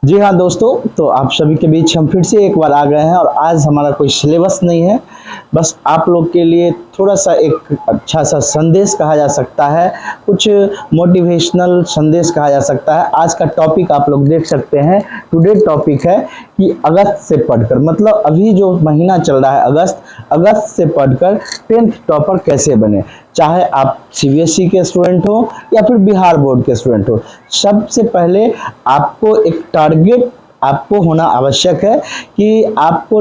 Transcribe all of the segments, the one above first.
जी हाँ दोस्तों, तो आप सभी के बीच हम फिर से एक बार आ गए हैं और आज हमारा कोई सिलेबस नहीं है, बस आप लोग के लिए थोड़ा सा एक अच्छा सा संदेश कहा जा सकता है, कुछ मोटिवेशनल संदेश कहा जा सकता है। आज का टॉपिक आप लोग देख सकते हैं, टुडे टॉपिक है कि अगस्त से पढ़कर, मतलब अभी जो महीना चल रहा है अगस्त से पढ़कर 10th टॉपर कैसे बने। चाहे आप सीबीएसई के स्टूडेंट हो या फिर बिहार बोर्ड के स्टूडेंट हो, सबसे पहले आपको एक टारगेट आपको होना आवश्यक है कि आपको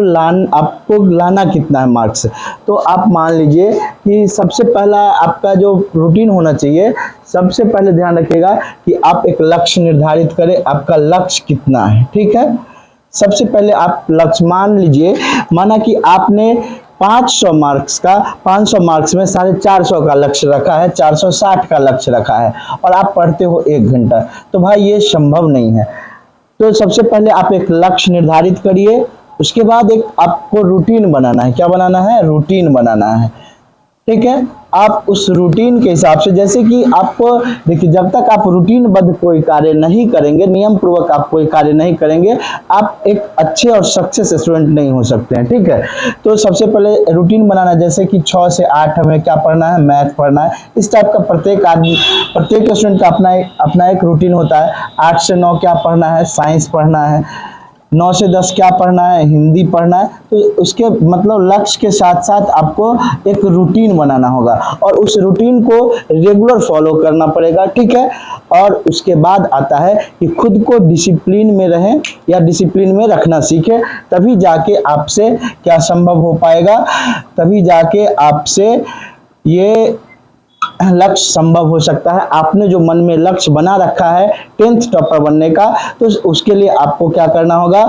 लाना कितना है मार्क्स। तो आप मान लीजिए कि सबसे पहला आपका जो रूटीन होना चाहिए, सबसे पहले ध्यान रखिएगा कि आप एक लक्ष्य निर्धारित करें, आपका लक्ष्य कितना है। ठीक है, सबसे पहले आप लक्ष्य मान लीजिए, माना कि आपने 500 मार्क्स में 450 का लक्ष्य रखा है, 460 का लक्ष्य रखा है और आप पढ़ते हो 1 घंटा, तो भाई ये संभव नहीं है। तो सबसे पहले आप एक लक्ष्य निर्धारित करिए, उसके बाद एक आपको रूटीन बनाना है। क्या बनाना है? रूटीन बनाना है। ठीक है, आप उस रूटीन के हिसाब से, जैसे कि आपको देखिए, जब तक आप रूटीनबद्ध कोई कार्य नहीं करेंगे, नियम पूर्वक आप कोई कार्य नहीं करेंगे, आप एक अच्छे और सक्सेस स्टूडेंट नहीं हो सकते हैं। ठीक है, तो सबसे पहले रूटीन बनाना, जैसे कि 6 से 8 हमें क्या पढ़ना है? मैथ पढ़ना है। इस टाइप का प्रत्येक स्टूडेंट का अपना एक रूटीन होता है। 8 से 9 क्या पढ़ना है? साइंस पढ़ना है। 9 से 10 क्या पढ़ना है? हिंदी पढ़ना है। तो उसके मतलब लक्ष्य के साथ साथ आपको एक रूटीन बनाना होगा और उस रूटीन को रेगुलर फॉलो करना पड़ेगा। ठीक है, और उसके बाद आता है कि खुद को डिसिप्लिन में रहें या डिसिप्लिन में रखना सीखें, तभी जाके आपसे क्या संभव हो पाएगा, तभी जाके आपसे ये लक्ष्य संभव हो सकता है। आपने जो मन में लक्ष्य बना रखा है 10th टॉपर बनने का, तो उसके लिए आपको क्या करना होगा?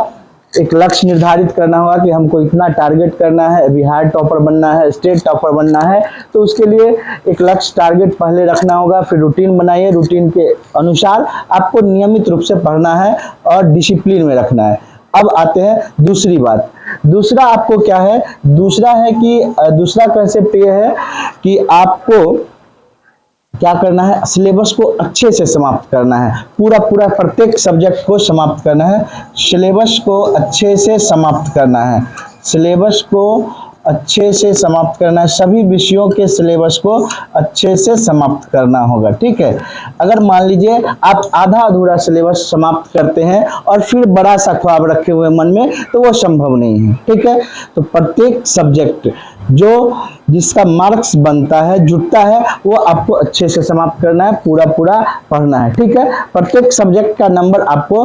एक लक्ष्य निर्धारित करना होगा कि हमको इतना टारगेट करना है, बिहार टॉपर बनना है, स्टेट टॉपर बनना है। तो उसके लिए एक लक्ष्य टारगेट पहले रखना होगा, फिर रूटीन बनाइए, रूटीन के अनुसार आपको नियमित रूप से पढ़ना है और डिसिप्लिन में रखना है। अब आते हैं दूसरी बात। दूसरा आपको क्या है? दूसरा कंसेप्ट ये है कि आपको क्या करना है? सिलेबस को अच्छे से समाप्त करना है, पूरा प्रत्येक सब्जेक्ट को समाप्त करना है। सिलेबस को अच्छे से समाप्त करना है, सिलेबस को अच्छे से समाप्त करना है, सभी विषयों के सिलेबस को अच्छे से समाप्त करना होगा। ठीक है, अगर मान लीजिए आप आधा अधूरा सिलेबस समाप्त करते हैं और फिर बड़ा सा ख्वाब रखे हुए मन में, तो वो संभव नहीं है। ठीक है, तो प्रत्येक सब्जेक्ट जिसका मार्क्स बनता है, जुटता है, वो आपको अच्छे से समाप्त करना है, पूरा पढ़ना है। ठीक है, प्रत्येक सब्जेक्ट का नंबर आपको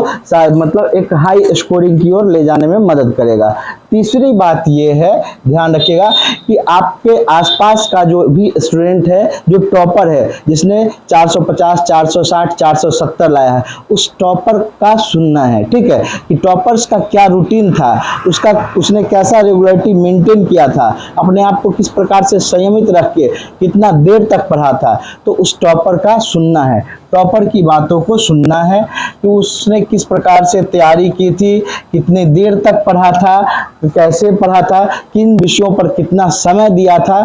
मतलब एक हाई स्कोरिंग की ओर ले जाने में मदद करेगा। तीसरी बात ये है, ध्यान रखिएगा कि आपके आसपास का जो भी स्टूडेंट है, जो टॉपर है, जिसने 450, 460, 470 लाया है, उस टॉपर का सुनना है। ठीक है, कि टॉपर्स का क्या रूटीन था, उसने कैसा रेगुलरिटी मेंटेन किया था, अपने आप को किस प्रकार से संयमित रख के कितना देर तक पढ़ा था, तो उस टॉपर का सुनना है, टॉपर की बातों को सुनना है कि उसने किस प्रकार से तैयारी की थी, कितनी देर तक पढ़ा था, कैसे पढ़ा था, किन विषयों पर कितना समय दिया था,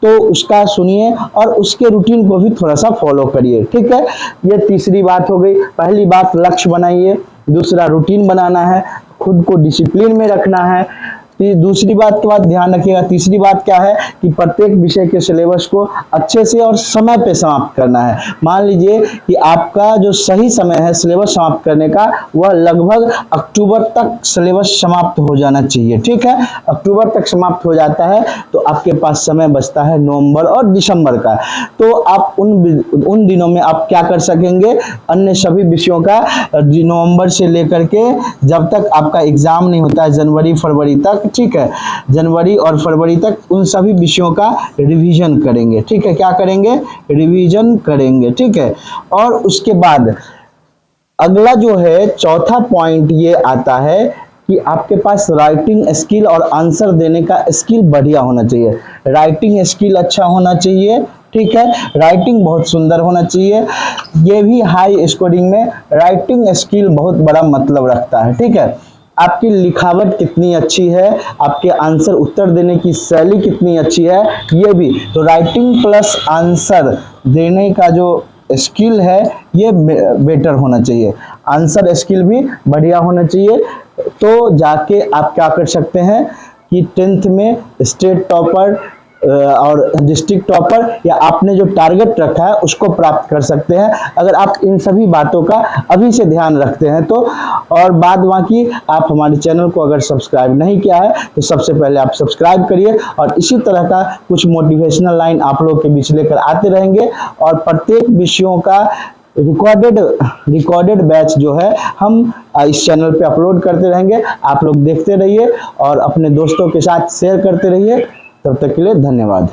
तो उसका सुनिए और उसके रूटीन को भी थोड़ा सा फॉलो करिए। ठीक है, ये तीसरी बात हो गई। पहली बात लक्ष्य बनाइए, दूसरा रूटीन बनाना है, खुद को डिसिप्लिन में रखना है। दूसरी बात के बाद ध्यान रखिएगा, तीसरी बात क्या है कि प्रत्येक विषय के सिलेबस को अच्छे से और समय पे समाप्त करना है। मान लीजिए कि आपका जो सही समय है सिलेबस समाप्त करने का, वह लगभग अक्टूबर तक सिलेबस समाप्त हो जाना चाहिए। ठीक है, अक्टूबर तक समाप्त हो जाता है तो आपके पास समय बचता है नवंबर और दिसंबर का। तो आप उन दिनों में आप क्या कर सकेंगे? अन्य सभी विषयों का नवंबर से लेकर के जब तक आपका एग्जाम नहीं होता है, जनवरी फरवरी तक, ठीक है, जनवरी और फरवरी तक उन सभी विषयों का रिवीजन करेंगे। ठीक है, क्या करेंगे? रिवीजन करेंगे। ठीक है, और उसके बाद अगला जो है चौथा पॉइंट ये आता है कि आपके पास राइटिंग स्किल और आंसर देने का स्किल बढ़िया होना चाहिए। राइटिंग स्किल अच्छा होना चाहिए। ठीक है, राइटिंग बहुत सुंदर होना चाहिए। ये भी हाई स्कोरिंग में राइटिंग स्किल बहुत बड़ा मतलब रखता है। ठीक है, आपकी लिखावट कितनी अच्छी है, आपके आंसर उत्तर देने की शैली कितनी अच्छी है, ये भी। तो राइटिंग प्लस आंसर देने का जो स्किल है ये बेटर होना चाहिए। आंसर स्किल भी बढ़िया होना चाहिए, तो जाके आप क्या कर सकते हैं कि 10th में स्टेट टॉपर और डिस्ट्रिक्ट टॉपर या आपने जो टारगेट रखा है उसको प्राप्त कर सकते हैं, अगर आप इन सभी बातों का अभी से ध्यान रखते हैं तो। और बाद बाकी आप हमारे चैनल को अगर सब्सक्राइब नहीं किया है तो सबसे पहले आप सब्सक्राइब करिए, और इसी तरह का कुछ मोटिवेशनल लाइन आप लोगों के बीच लेकर आते रहेंगे। और प्रत्येक विषयों का रिकॉर्डेड बैच जो है हम इस चैनल पे अपलोड करते रहेंगे, आप लोग देखते रहिए और अपने दोस्तों के साथ शेयर करते रहिए। तब तक के लिए धन्यवाद।